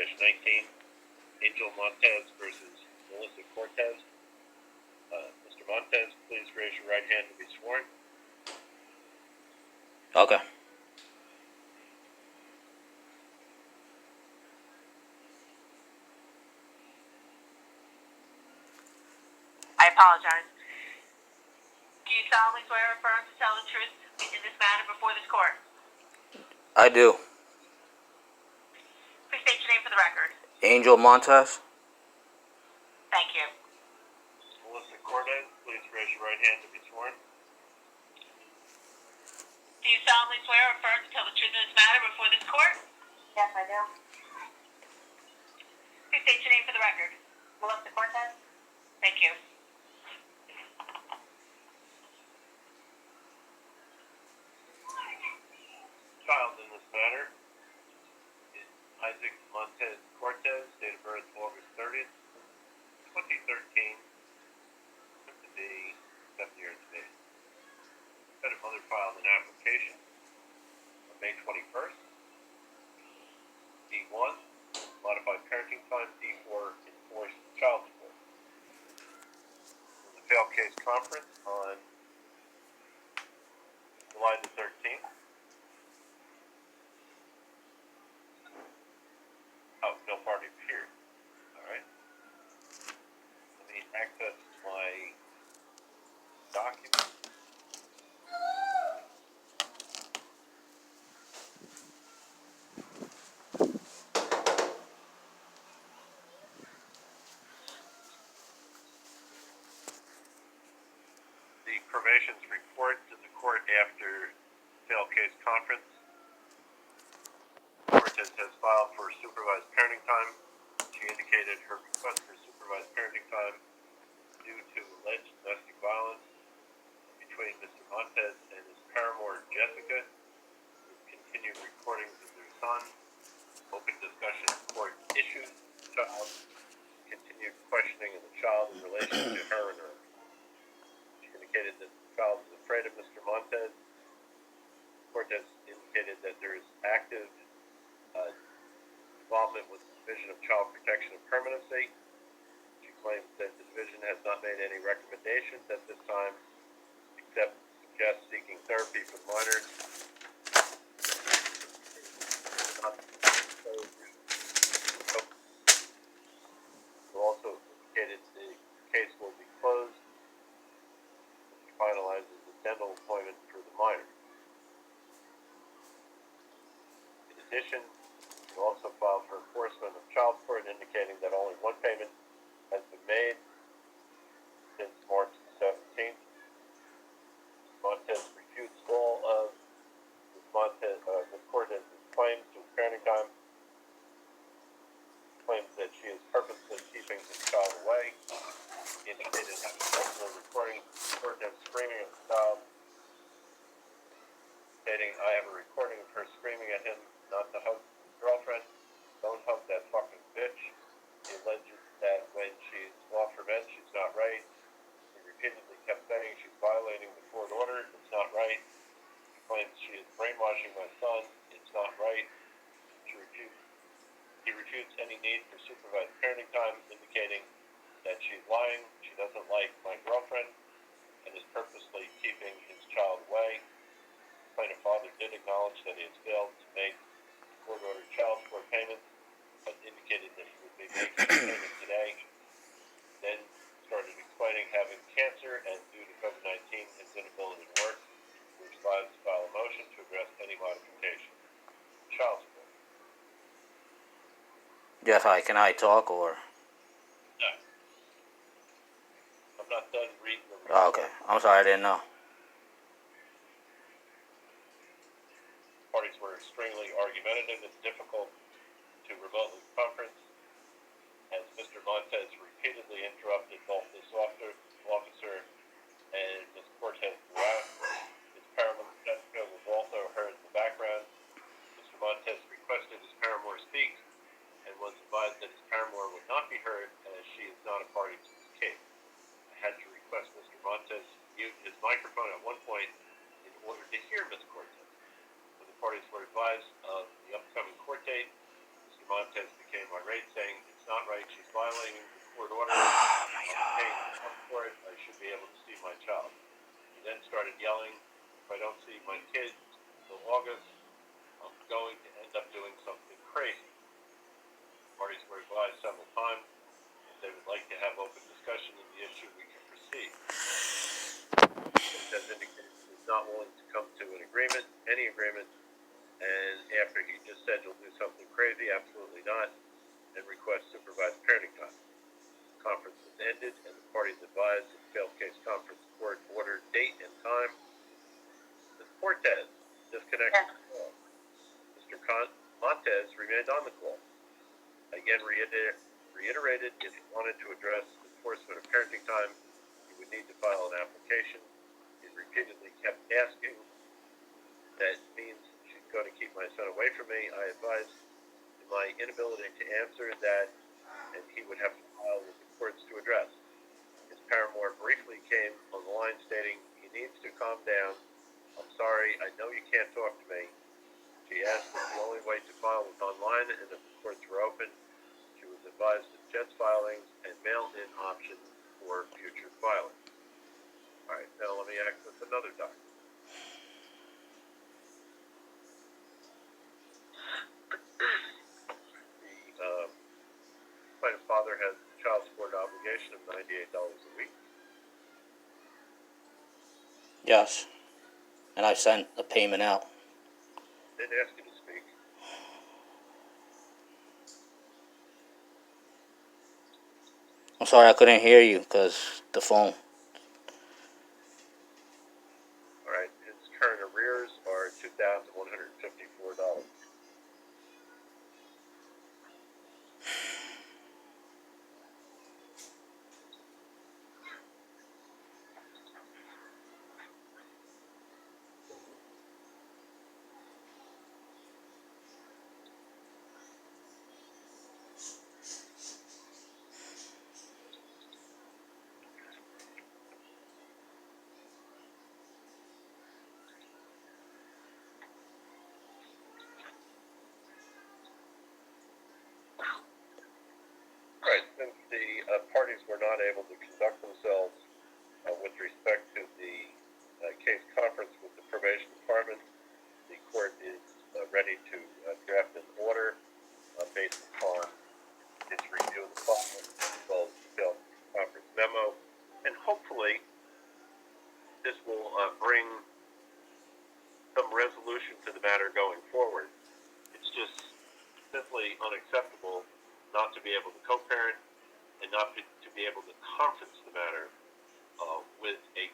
20-19, Angel Montez versus Melissa Cortez. Mr. Montez, please raise your right hand to be sworn. Okay. I apologize. Do you solemnly swear or affirm to tell the truth in this matter before this court? I do. Please state your name for the record. Angel Montez. Thank you. Melissa Cortez, please raise your right hand to be sworn. Do you solemnly swear or affirm to tell the truth in this matter before this court? Yes, I do. Please state your name for the record. Melissa Cortez. Thank you. Child in this matter is Isaac Montez Cortez, date of birth August 30th, 2013, to be 7 years of age. Said mother filed an application on May 21st. D1, modified parenting time. D4, enforced child support. In the failed case conference on July the 13th. Oh, no party appeared. Alright. Let me access my document. The probation's report to the court after failed case conference. Cortez has filed for supervised parenting time. She indicated her request for supervised parenting time due to alleged domestic violence between Mr. Montez and his paramour, Jessica, with continued recordings of their son, open discussion of court issues with the child, continued questioning of the child in relation to her and her. She indicated that the child is afraid of Mr. Montez. Cortez indicated that there is active involvement with the Division of Child Protection and Permanency. She claims that the division has not made any recommendations at this time, except suggest seeking therapy for minors. Also indicated the case will be closed when she finalizes the dental appointment for the minor. In addition, she also filed for enforcement of child support, indicating that only one payment has been made since March 17th. Montez refutes all of Ms. Cortez's claims to parenting time. Claims that she is purposely keeping the child away. Indicated having multiple recordings of Cortez screaming at the child, stating, "I have a recording of her screaming at him not to hug his girlfriend. Don't hug that fucking bitch." He alleges that when she's off her meds, she's not right. He repeatedly kept saying she's violating the court order. It's not right. He claims she is brainwashing my son. It's not right. He refutes any need for supervised parenting time, indicating that she's lying, she doesn't like my girlfriend, and is purposely keeping his child away. The plaintiff father did acknowledge that he has failed to make court-ordered child support payments, but indicated that he would be making the payment today. Then started explaining having cancer and due to COVID-19 his inability to work. We decided to file a motion to address any modification. Child support. Yes, hi. Can I talk or? No. I'm not done reading the report. Oh, okay. I'm sorry, I didn't know. Parties were extremely argumentative. It's difficult to remotely conference, as Mr. Montez repeatedly interrupted both this officer and Ms. Cortez throughout. His paramour, Jessica, was also heard in the background. Mr. Montez requested his paramour speak and was advised that his paramour would not be heard as she is not a party to this case. I had to request Mr. Montez mute his microphone at one point in order to hear Ms. Cortez. When the parties were advised of the upcoming court date, Mr. Montez became don't see my kids until August, I'm going to end up doing something crazy. Parties were advised several times. If they would like to have open discussion of the issue, we can proceed. Has indicated he's not willing to come to an agreement, any agreement, and after he just said he'll do something crazy, absolutely not, and request supervised parenting time. Conference was ended, and the parties advised that the failed case conference court ordered date and time. Ms. Cortez disconnected the call. Mr. Montez remained on the call. Again, reiterated if he wanted to address enforcement of parenting time, he would need to file an application. He repeatedly kept asking, that means she's going to keep my son away from me. I advised in my inability to answer that, and he would have to file with the courts to address. His paramour briefly came on the line stating, he needs to calm down. I'm sorry, I know you can't talk to me. She asked if the only way to file was online and if the courts were open. She was advised of Jet's filings and mail-in options for future filings. All right, now let me access another document. The plaintiff father has a child support obligation of $98 a week. Yes. And I sent the payment out. Didn't ask you to speak. I'm sorry I couldn't hear you because the phone. All right, his current arrears are $2,154. Right, since the parties were not able to conduct themselves with respect to the case conference with the probation department, the court is ready to draft an order based upon its review of the file, as well as the failed conference memo, and hopefully this will bring some resolution to the matter going forward. It's just simply unacceptable not to be able to co-parent and not to be able to conference the matter with a